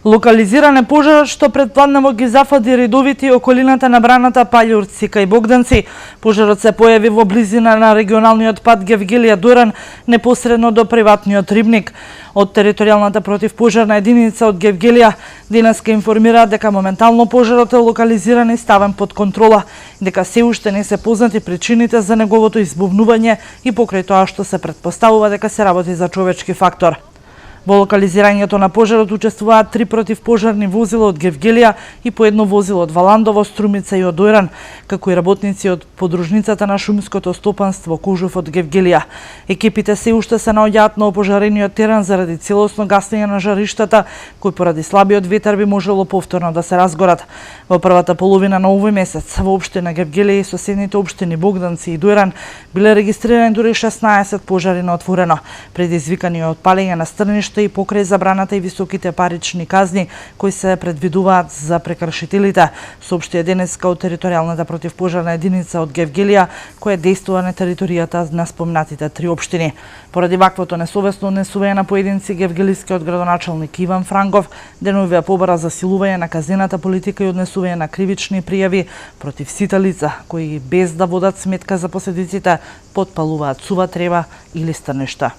Локализиран е пожарот што предпладнево ги зафади редовите и околината на браната Паљурци кај Богданци. Пожарот се појави во близина на регионалниот пат Гевгелија Дуран, непосредно до приватниот рибник. Од територијалната противпожарна единица од Гевгелија денеска информираат дека моментално пожарот е локализиран и ставен под контрола, дека се уште не се познати причините за неговото избувнување и покрај тоа што се претпоставува дека се работи за човечки фактор. Во локализирањето на пожарот учествуваат 3 противпожарни возила од Гевгелија и по едно возило од Валандово, Струмица и од Дојран, како и работници од подружницата на шумското стопанство Кожув од Гевгелија. Екипите се уште се наоѓаат на опожарениот терен заради целосно гасење на жариштата, кои поради слабиот ветер би можело повторно да се разгорат. Во првата половина на овој месец во општина Гевгелија и соседните општини Богданци и Дојран биле регистрирани дури 16 пожари на отворено, предизвикани од палење на стрништа и покрај забраната и високите парични казни кои се предвидуваат за прекршителите, соопшти денеска од територијалната противпожарна единица од Гевгелија, која действува на територијата на спомнатите 3 општини. Поради ваквото несовесно однесување на поединци, гевгелискиот градоначалник Иван Франков денувија побара за силување на казнената политика и однесување на кривични пријави против сите лица кои без да водат сметка за последиците потпалуваат сува трева или стрништа.